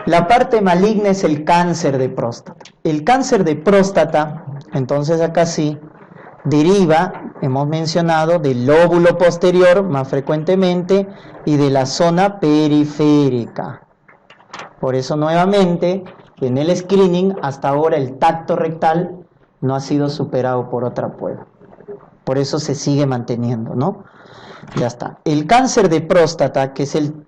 La parte maligna es el cáncer de próstata. El cáncer de próstata, entonces acá sí, deriva, hemos mencionado, del lóbulo posterior más frecuentemente y de la zona periférica. Por eso nuevamente, en el screening, hasta ahora el tacto rectal no ha sido superado por otra prueba. Por eso se sigue manteniendo, ¿no? Ya está. El cáncer de próstata, que es el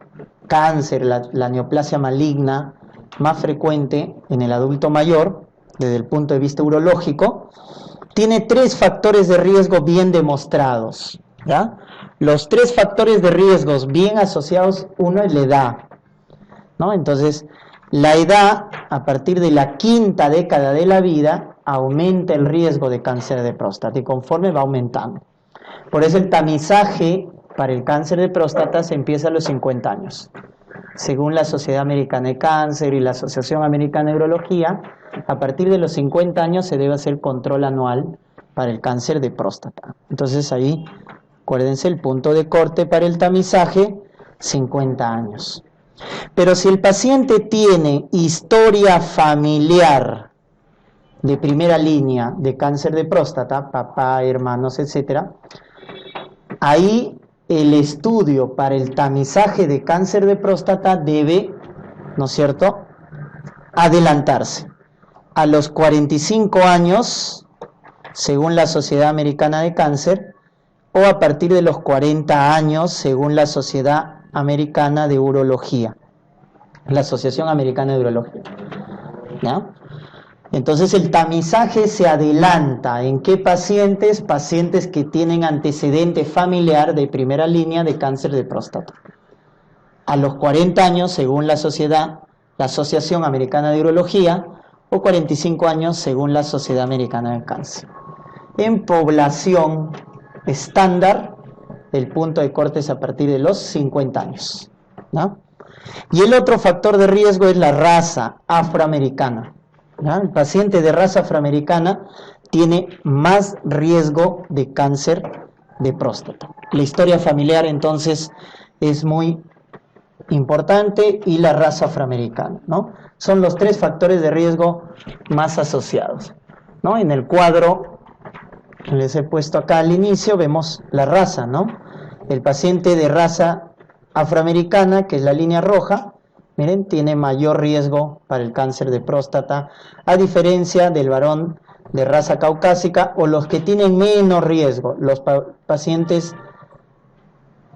cáncer, la neoplasia maligna más frecuente en el adulto mayor, desde el punto de vista urológico, tiene 3 factores de riesgo bien demostrados, ¿ya? Los 3 factores de riesgos bien asociados, uno es la edad, ¿no? Entonces, la edad, a partir de la 5ª década de la vida, aumenta el riesgo de cáncer de próstata y conforme va aumentando. Por eso el tamizaje para el cáncer de próstata se empieza a los 50 años. Según la Sociedad Americana de Cáncer y la Asociación Americana de Urología, a partir de los 50 años se debe hacer control anual para el cáncer de próstata. Entonces ahí, acuérdense, el punto de corte para el tamizaje, 50 años. Pero si el paciente tiene historia familiar de primera línea de cáncer de próstata, papá, hermanos, etc., ahí el estudio para el tamizaje de cáncer de próstata debe, ¿no es cierto?, adelantarse. A los 45 años, según la Sociedad Americana de Cáncer, o a partir de los 40 años, según la Sociedad Americana de Urología, la Asociación Americana de Urología, ¿ya? Entonces el tamizaje se adelanta. ¿En qué pacientes? Pacientes que tienen antecedente familiar de primera línea de cáncer de próstata. A los 40 años, según la Asociación Americana de Urología, o 45 años, según la Sociedad Americana de Cáncer. En población estándar, el punto de corte es a partir de los 50 años, ¿no? Y el otro factor de riesgo es la raza afroamericana, ¿no? El paciente de raza afroamericana tiene más riesgo de cáncer de próstata. La historia familiar entonces es muy importante y la raza afroamericana, ¿no? Son los 3 factores de riesgo más asociados, ¿no? En el cuadro les he puesto acá al inicio, vemos la raza, ¿no? El paciente de raza afroamericana, que es la línea roja, miren, tiene mayor riesgo para el cáncer de próstata, a diferencia del varón de raza caucásica o los que tienen menos riesgo, los pacientes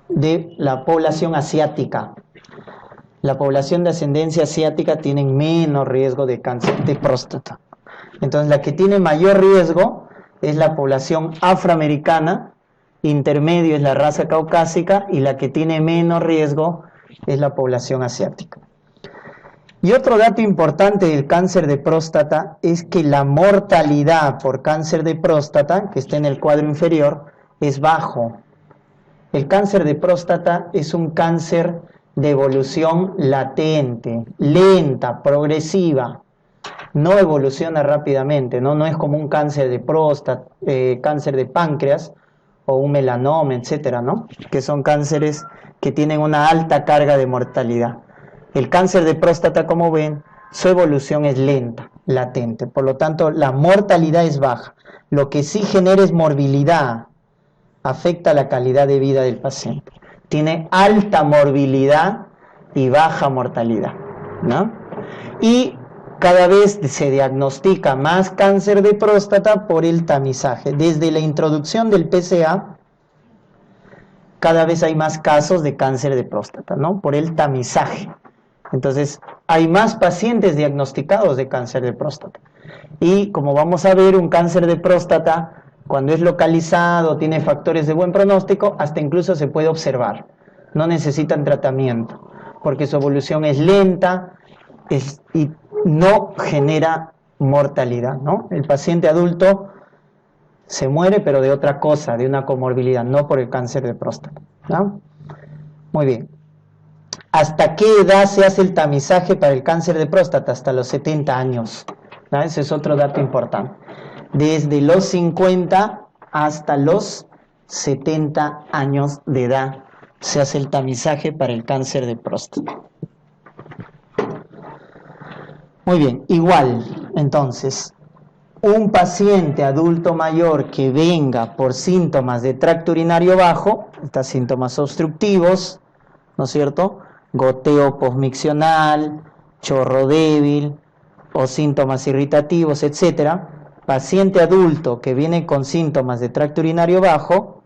de la población asiática. La población de ascendencia asiática tiene menos riesgo de cáncer de próstata. Entonces, la que tiene mayor riesgo es la población afroamericana, intermedio es la raza caucásica y la que tiene menos riesgo es la población asiática. Y otro dato importante del cáncer de próstata es que la mortalidad por cáncer de próstata, que está en el cuadro inferior, es bajo. El cáncer de próstata es un cáncer de evolución latente, lenta, progresiva, no evoluciona rápidamente, no es como un cáncer de próstata, cáncer de páncreas o un melanoma, etcétera, ¿no? Que son cánceres que tienen una alta carga de mortalidad. El cáncer de próstata, como ven, su evolución es lenta, latente, por lo tanto la mortalidad es baja. Lo que sí genera es morbilidad, afecta la calidad de vida del paciente. Tiene alta morbilidad y baja mortalidad, ¿no? Y cada vez se diagnostica más cáncer de próstata por el tamizaje. Desde la introducción del PSA, cada vez hay más casos de cáncer de próstata, ¿no? Por el tamizaje. Entonces, hay más pacientes diagnosticados de cáncer de próstata. Y como vamos a ver, un cáncer de próstata, cuando es localizado, tiene factores de buen pronóstico, hasta incluso se puede observar. No necesitan tratamiento, porque su evolución es lenta y no genera mortalidad, ¿no? El paciente adulto se muere, pero de otra cosa, de una comorbilidad, no por el cáncer de próstata, ¿no? Muy bien. ¿Hasta qué edad se hace el tamizaje para el cáncer de próstata? Hasta los 70 años, ¿no? Ese es otro dato importante. Desde los 50 hasta los 70 años de edad se hace el tamizaje para el cáncer de próstata. Muy bien, igual, entonces, un paciente adulto mayor que venga por síntomas de tracto urinario bajo, estos síntomas obstructivos, ¿no es cierto? Goteo posmiccional, chorro débil o síntomas irritativos, etcétera. Paciente adulto que viene con síntomas de tracto urinario bajo,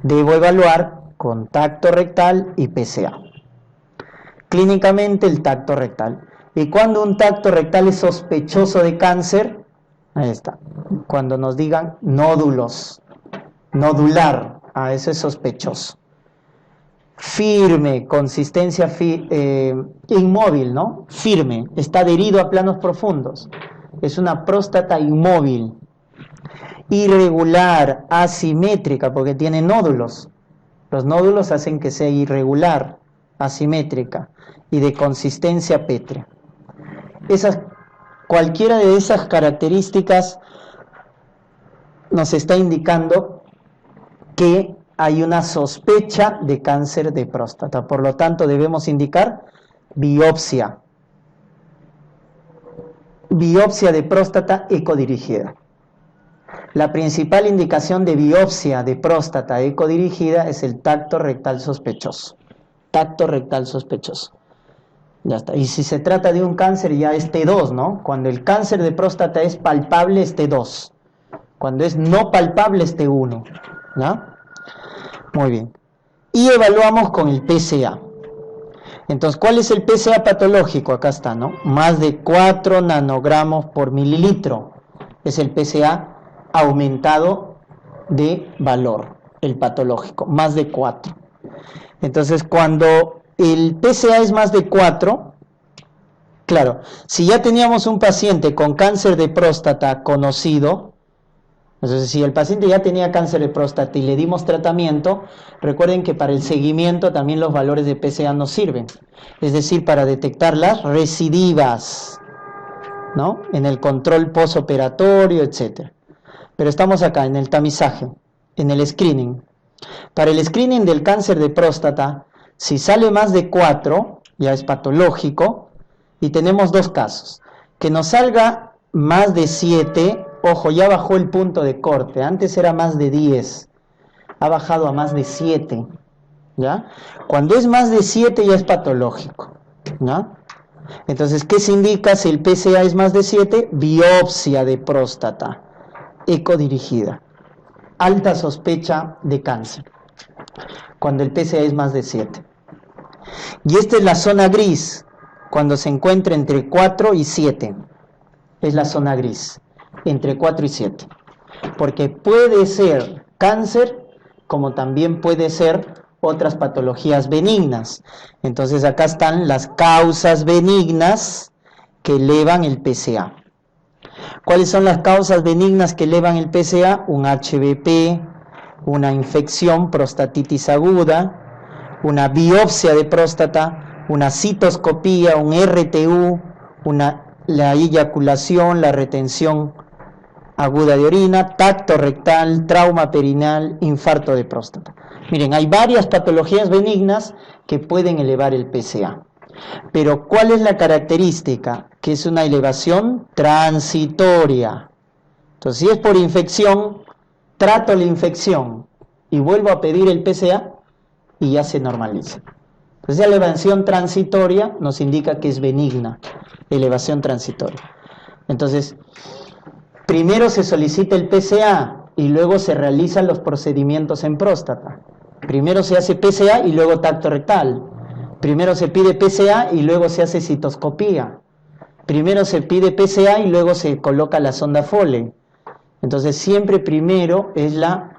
debo evaluar con tacto rectal y PSA. Clínicamente el tacto rectal. Y cuando un tacto rectal es sospechoso de cáncer, ahí está. Cuando nos digan nódulos, nodular, eso es sospechoso. Firme, consistencia inmóvil, ¿no? Firme, está adherido a planos profundos. Es una próstata inmóvil. Irregular, asimétrica, porque tiene nódulos. Los nódulos hacen que sea irregular, asimétrica y de consistencia pétrea. Cualquiera de esas características nos está indicando que hay una sospecha de cáncer de próstata. Por lo tanto, debemos indicar biopsia. Biopsia de próstata ecodirigida. La principal indicación de biopsia de próstata ecodirigida es el tacto rectal sospechoso. Tacto rectal sospechoso. Ya está. Y si se trata de un cáncer, ya es T2, ¿no? Cuando el cáncer de próstata es palpable, es T2. Cuando es no palpable, es T1. ¿Ya? Muy bien. Y evaluamos con el PSA. Entonces, ¿cuál es el PSA patológico? Acá está, ¿no? Más de 4 nanogramos por mililitro. Es el PSA aumentado de valor, el patológico, más de 4. Entonces, cuando el PSA es más de 4, claro, si ya teníamos un paciente con cáncer de próstata conocido, entonces si el paciente ya tenía cáncer de próstata y le dimos tratamiento, recuerden que para el seguimiento también los valores de PSA nos sirven, es decir, para detectar las recidivas, ¿no? En el control postoperatorio, etcétera. Pero estamos acá en el tamizaje, en el screening. Para el screening del cáncer de próstata, si sale más de 4, ya es patológico, y tenemos dos casos. Que nos salga más de 7, ojo, ya bajó el punto de corte, antes era más de 10, ha bajado a más de 7, ¿ya? Cuando es más de 7 ya es patológico, ¿ya? Entonces, ¿qué se indica si el PSA es más de 7? Biopsia de próstata ecodirigida. Alta sospecha de cáncer, cuando el PSA es más de 7. Y esta es la zona gris, cuando se encuentra entre 4 y 7. Es la zona gris, entre 4 y 7. Porque puede ser cáncer, como también puede ser otras patologías benignas. Entonces acá están las causas benignas que elevan el PSA. ¿Cuáles son las causas benignas que elevan el PSA? Un HBP, una infección, prostatitis aguda, una biopsia de próstata, una citoscopía, un RTU, la eyaculación, la retención aguda de orina, tacto rectal, trauma perineal, infarto de próstata. Miren, hay varias patologías benignas que pueden elevar el PSA. Pero ¿cuál es la característica? Que es una elevación transitoria. Entonces, si es por infección, trato la infección y vuelvo a pedir el PSA y ya se normaliza. Entonces, la elevación transitoria nos indica que es benigna, elevación transitoria. Entonces, primero se solicita el PSA y luego se realizan los procedimientos en próstata. Primero se hace PSA y luego tacto rectal. Primero se pide PSA y luego se hace citoscopía. Primero se pide PSA y luego se coloca la sonda Foley. Entonces siempre primero es la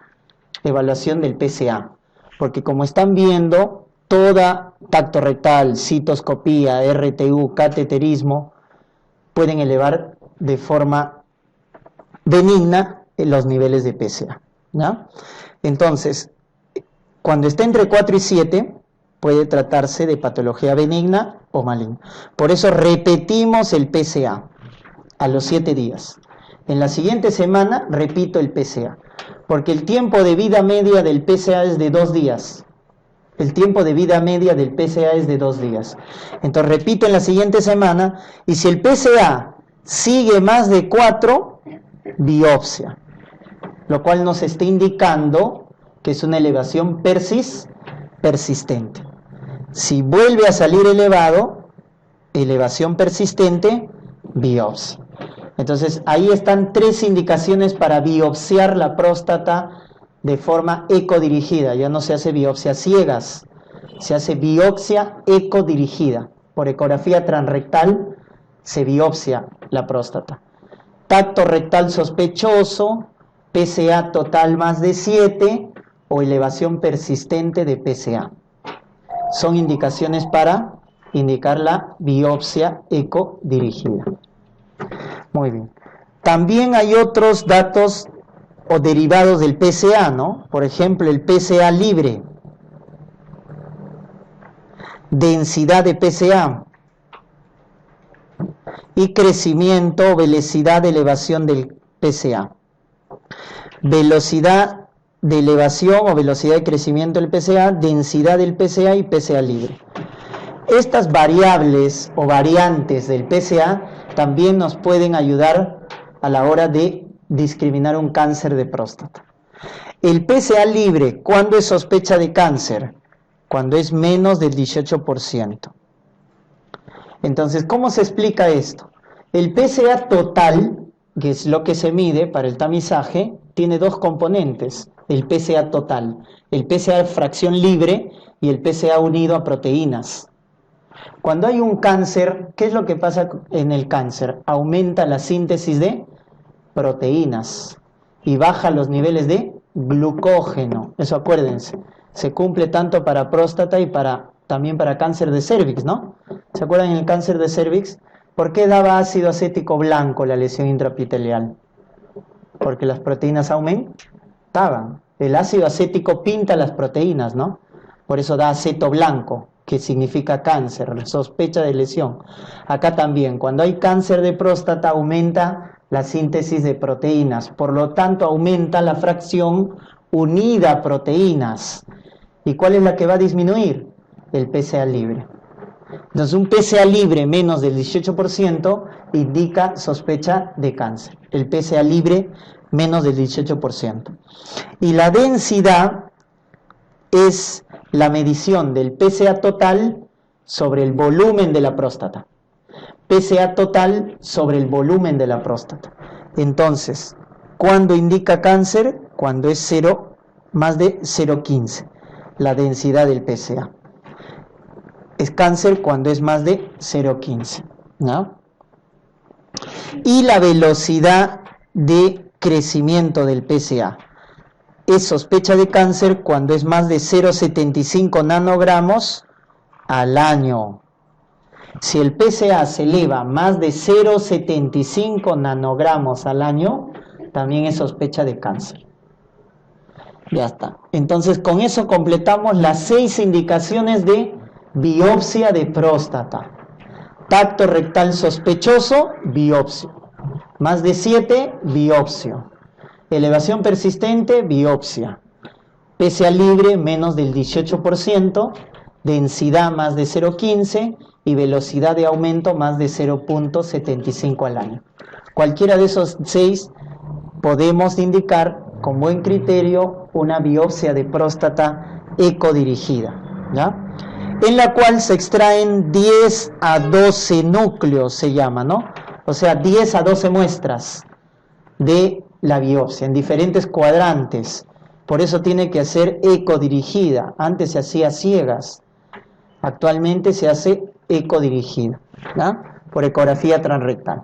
evaluación del PSA. Porque como están viendo, toda tacto rectal, citoscopía, RTU, cateterismo, pueden elevar de forma benigna los niveles de PSA, ¿no? Entonces, cuando está entre 4 y 7, puede tratarse de patología benigna o maligna. Por eso repetimos el PSA a los 7 días. En la siguiente semana repito el PSA, porque el tiempo de vida media del PSA es de 2 días. El tiempo de vida media del PSA es de 2 días. Entonces repito en la siguiente semana, y si el PSA sigue más de 4, biopsia, lo cual nos está indicando que es una elevación persistente. Si vuelve a salir elevado, elevación persistente, biopsia. Entonces ahí están 3 indicaciones para biopsiar la próstata de forma ecodirigida. Ya no se hace biopsia ciegas, se hace biopsia ecodirigida. Por ecografía transrectal se biopsia la próstata. Tacto rectal sospechoso, PSA total más de 7 o elevación persistente de PSA. Son indicaciones para indicar la biopsia ecodirigida. Muy bien. También hay otros datos o derivados del PSA, ¿no? Por ejemplo, el PSA libre, densidad de PSA y crecimiento o velocidad de elevación del PSA. Velocidad de elevación o velocidad de crecimiento del PSA, densidad del PSA y PSA libre. Estas variables o variantes del PSA también nos pueden ayudar a la hora de discriminar un cáncer de próstata. El PSA libre, ¿cuándo es sospecha de cáncer? Cuando es menos del 18%. Entonces, ¿cómo se explica esto? El PSA total, que es lo que se mide para el tamizaje, tiene 2 componentes. El PSA total, el PSA fracción libre y el PSA unido a proteínas. Cuando hay un cáncer, ¿qué es lo que pasa en el cáncer? Aumenta la síntesis de proteínas y baja los niveles de glucógeno. Eso acuérdense, se cumple tanto para próstata y también para cáncer de cérvix, ¿no? ¿Se acuerdan en el cáncer de cérvix? ¿Por qué daba ácido acético blanco la lesión intraepitelial? Porque las proteínas aumentaban. El ácido acético pinta las proteínas, ¿no? Por eso da aceto blanco, que significa cáncer, sospecha de lesión. Acá también, cuando hay cáncer de próstata, aumenta la síntesis de proteínas, por lo tanto aumenta la fracción unida a proteínas. ¿Y cuál es la que va a disminuir? El PSA libre. Entonces un PSA libre menos del 18% indica sospecha de cáncer. El PSA libre menos del 18%. Y la densidad es la medición del PSA total sobre el volumen de la próstata. PSA total sobre el volumen de la próstata. Entonces, ¿cuándo indica cáncer? Cuando es 0, más de 0,15, la densidad del PSA. Es cáncer cuando es más de 0,15, ¿no? Y la velocidad de crecimiento del PSA. Es sospecha de cáncer cuando es más de 0,75 nanogramos al año. Si el PSA se eleva más de 0,75 nanogramos al año, también es sospecha de cáncer. Ya está. Entonces, con eso completamos las 6 indicaciones de biopsia de próstata. Tacto rectal sospechoso, biopsia. Más de 7, biopsia. Elevación persistente, biopsia. PSA libre, menos del 18%. Densidad, más de 0,15. Y velocidad de aumento, más de 0,75 al año. Cualquiera de esos 6 podemos indicar con buen criterio una biopsia de próstata ecodirigida, ¿ya? En la cual se extraen 10 a 12 núcleos, se llama, ¿no? O sea, 10 a 12 muestras de la biopsia en diferentes cuadrantes. Por eso tiene que ser ecodirigida. Antes se hacía ciegas, actualmente se hace ecodirigida, ¿ya? Por ecografía transrectal.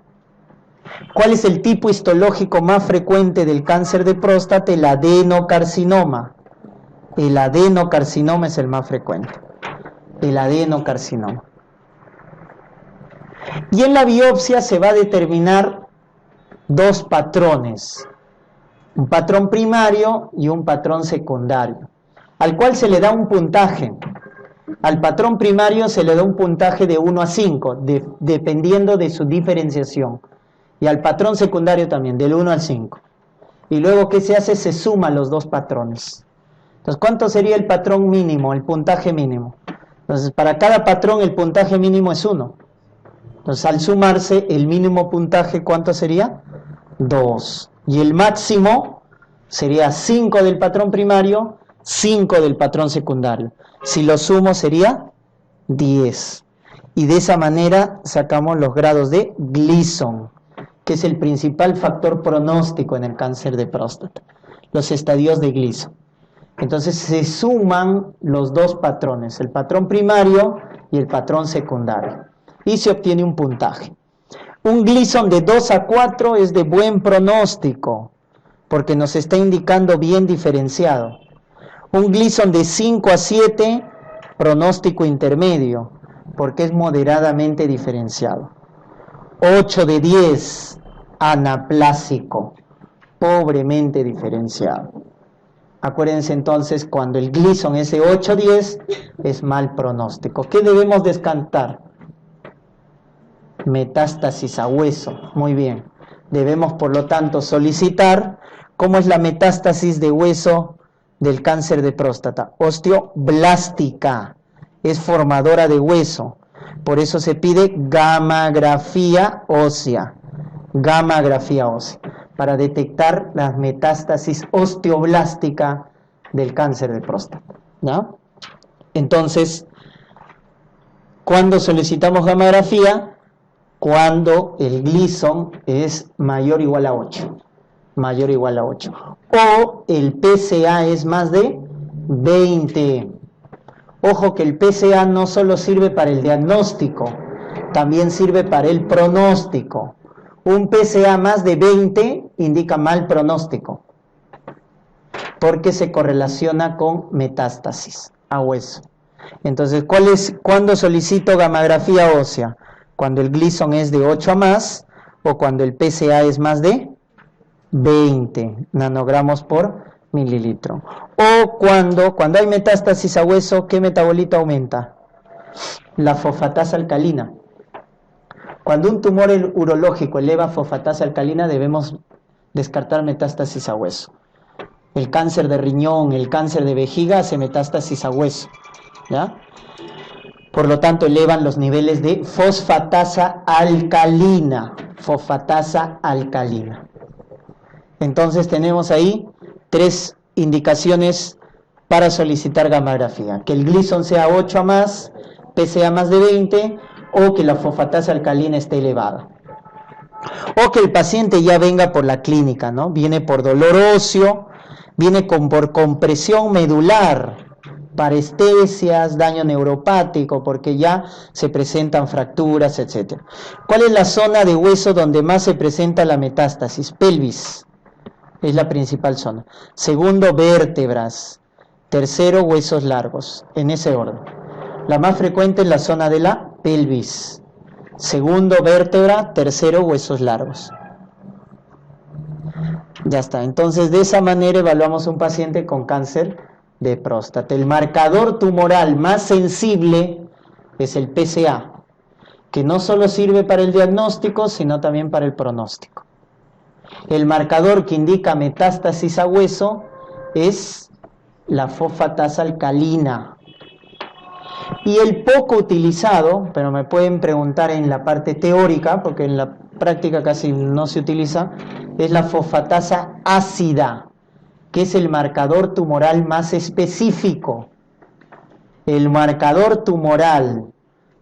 ¿Cuál es el tipo histológico más frecuente del cáncer de próstata? El adenocarcinoma. El adenocarcinoma es el más frecuente. El adenocarcinoma. Y en la biopsia se va a determinar 2 patrones. Un patrón primario y un patrón secundario, al cual se le da un puntaje. Al patrón primario se le da un puntaje de 1 a 5, dependiendo de su diferenciación. Y al patrón secundario también, del 1 al 5. Y luego, ¿qué se hace? Se suman los 2 patrones. Entonces, ¿cuánto sería el patrón mínimo, el puntaje mínimo? Entonces, para cada patrón el puntaje mínimo es 1. Entonces, al sumarse, el mínimo puntaje, ¿cuánto sería? 2. Y el máximo sería 5 del patrón primario, 5 del patrón secundario. Si lo sumo sería 10. Y de esa manera sacamos los grados de Gleason, que es el principal factor pronóstico en el cáncer de próstata. Los estadios de Gleason. Entonces se suman los dos patrones, el patrón primario y el patrón secundario. Y se obtiene un puntaje. Un Gleason de 2 a 4 es de buen pronóstico, porque nos está indicando bien diferenciado. Un Gleason de 5 a 7, pronóstico intermedio, porque es moderadamente diferenciado. 8 de 10, anaplásico, pobremente diferenciado. Acuérdense entonces, cuando el Gleason es de 8 a 10, es mal pronóstico. ¿Qué debemos descartar? Metástasis a hueso. Muy bien. Debemos, por lo tanto, solicitar cómo es la metástasis de hueso del cáncer de próstata. Osteoblástica. Es formadora de hueso. Por eso se pide gammagrafía ósea. Gammagrafía ósea. Para detectar la metástasis osteoblástica del cáncer de próstata, ¿no? Entonces, ¿cuándo solicitamos gammagrafía? Cuando el Gleason es mayor o igual a 8. Mayor o igual a 8. O el PSA es más de 20. Ojo que el PSA no solo sirve para el diagnóstico, también sirve para el pronóstico. Un PSA más de 20 indica mal pronóstico, porque se correlaciona con metástasis a hueso. Entonces, ¿cuándo solicito gammagrafía ósea? Cuando el Gleason es de 8 a más, o cuando el PSA es más de 20 nanogramos por mililitro. O cuando hay metástasis a hueso, ¿qué metabolito aumenta? La fosfatasa alcalina. Cuando un tumor urológico eleva fosfatasa alcalina, debemos descartar metástasis a hueso. El cáncer de riñón, el cáncer de vejiga hace metástasis a hueso, ¿ya? Por lo tanto, elevan los niveles de fosfatasa alcalina. Fosfatasa alcalina. Entonces tenemos ahí 3 indicaciones para solicitar gammagrafía. Que el Gleason sea 8 a más, PSA más de 20, o que la fosfatasa alcalina esté elevada. O que el paciente ya venga por la clínica, ¿no? Viene por dolor óseo, viene por compresión medular, parestesias, daño neuropático, porque ya se presentan fracturas, etc. ¿Cuál es la zona de hueso donde más se presenta la metástasis? Pelvis es la principal zona. Segundo, vértebras. Tercero, huesos largos, en ese orden. La más frecuente es la zona de la pelvis. Segundo, vértebra. Tercero, huesos largos. Ya está. Entonces, de esa manera evaluamos un paciente con cáncer de próstata. El marcador tumoral más sensible es el PSA, que no solo sirve para el diagnóstico, sino también para el pronóstico. El marcador que indica metástasis a hueso es la fosfatasa alcalina. Y el poco utilizado, pero me pueden preguntar en la parte teórica, porque en la práctica casi no se utiliza, es la fosfatasa ácida, que es el marcador tumoral más específico. El marcador tumoral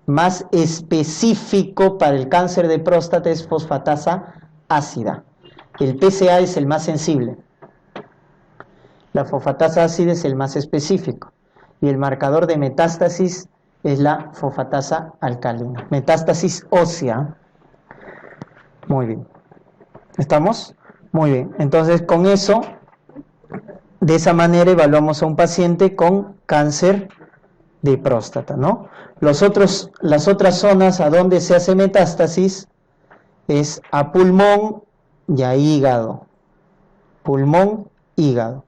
más específico para el cáncer de próstata es fosfatasa ácida. El PSA es el más sensible. La fosfatasa ácida es el más específico. Y el marcador de metástasis es la fosfatasa alcalina. Metástasis ósea. Muy bien. ¿Estamos? Muy bien. Entonces, con eso, de esa manera evaluamos a un paciente con cáncer de próstata, ¿no? Las otras zonas a donde se hace metástasis es a pulmón y a hígado. Pulmón, hígado.